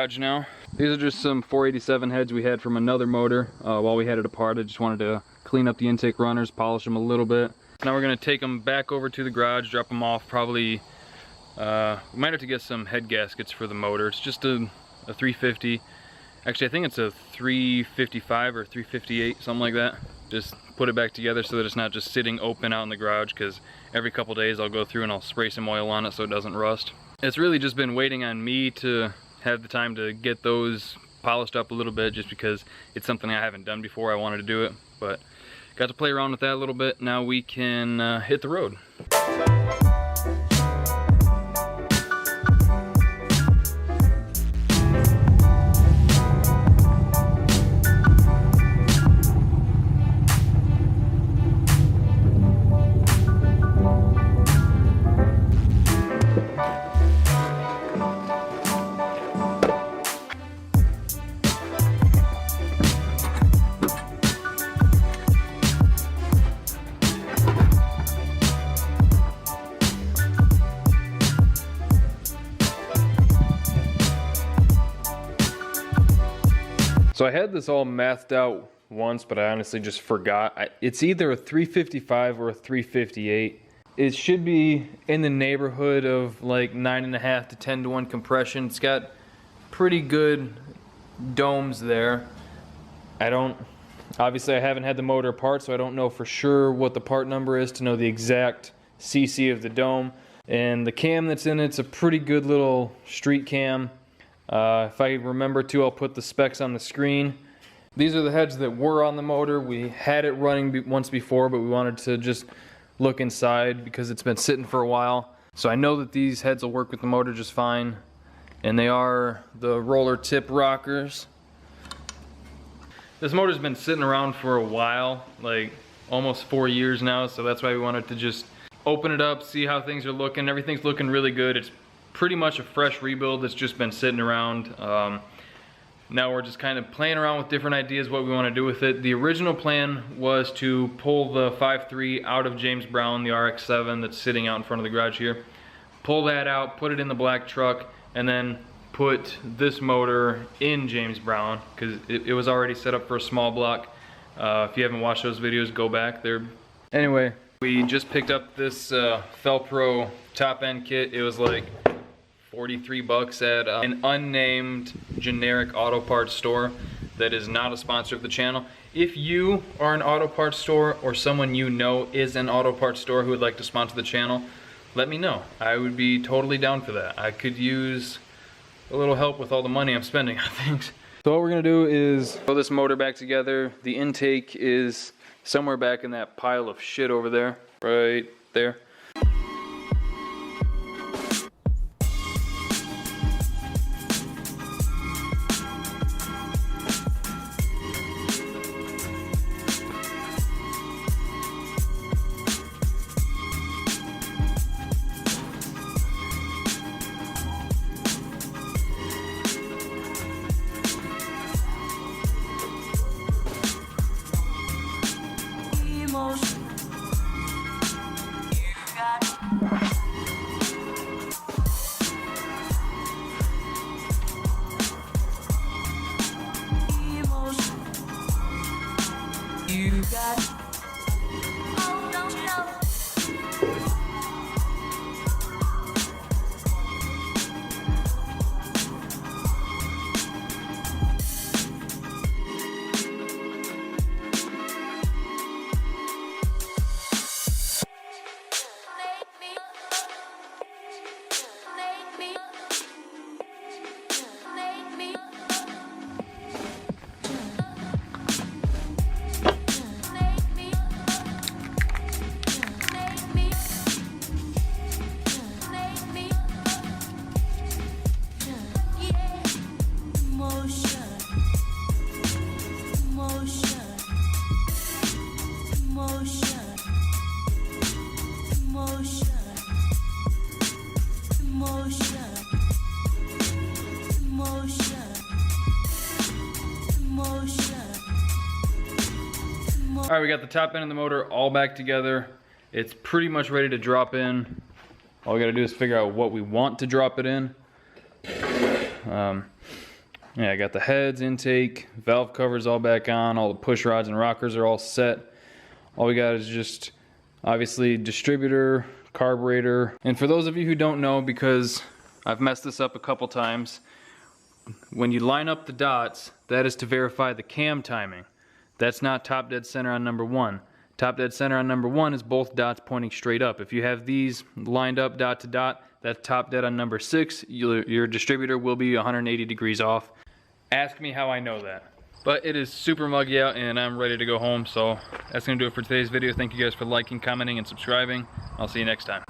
garage now. These are just some 487 heads we had from another motor while we had it apart. I just wanted to clean up the intake runners, polish them a little bit. Now we're gonna take them back over to the garage, drop them off. Probably, we might have to get some head gaskets for the motor. It's just a 350. Actually, I think it's a 355 or 358, something like that. Just put it back together so that it's not just sitting open out in the garage, because every couple days I'll go through and I'll spray some oil on it so it doesn't rust. It's really just been waiting on me to have the time to get those polished up a little bit, just because it's something I haven't done before. I wanted to do it, but got to play around with that a little bit. Now we can hit the road. So I had this all mathed out once, but I honestly just forgot. It's either a 355 or a 358. It should be in the neighborhood of like 9.5 to 10 to 1 compression. It's got pretty good domes there. Obviously I haven't had the motor apart, so I don't know for sure what the part number is to know the exact CC of the dome. And the cam that's in it's a pretty good little street cam. If I remember to, I'll put the specs on the screen. These are the heads that were on the motor. We had it running once before, but we wanted to just look inside because it's been sitting for a while. So I know that these heads will work with the motor just fine. And they are the roller tip rockers. This motor's been sitting around for a while, like almost 4 years now, so that's why we wanted to just open it up, see how things are looking. Everything's looking really good. It's pretty much a fresh rebuild that's just been sitting around. Now we're just kind of playing around with different ideas what we want to do with it. The original plan was to pull the 5.3 out of James Brown, the RX-7 that's sitting out in front of the garage here. Pull that out, put it in the black truck, and then put this motor in James Brown, because it was already set up for a small block. If you haven't watched those videos, go back there. Anyway, we just picked up this Fel-Pro top end kit. It was like 43 bucks at an unnamed generic auto parts store that is not a sponsor of the channel. If you are an auto parts store or someone you know is an auto parts store who would like to sponsor the channel, let me know. I would be totally down for that. I could use a little help with all the money I'm spending on things. So what we're gonna do is throw this motor back together. The intake is somewhere back in that pile of shit over there, right there. All right, we got the top end of the motor all back together. It's pretty much ready to drop in. All we gotta do is figure out what we want to drop it in. Yeah, I got the heads, intake, valve covers all back on, all the push rods and rockers are all set. All we got is just obviously distributor, carburetor. And for those of you who don't know, because I've messed this up a couple times, when you line up the dots, that is to verify the cam timing. That's not top dead center on number 1. Top dead center on number 1 is both dots pointing straight up. If you have these lined up dot to dot, that's top dead on number 6. Your distributor will be 180 degrees off. Ask me how I know that. But it is super muggy out and I'm ready to go home, so that's gonna do it for today's video. Thank you guys for liking, commenting, and subscribing. I'll see you next time.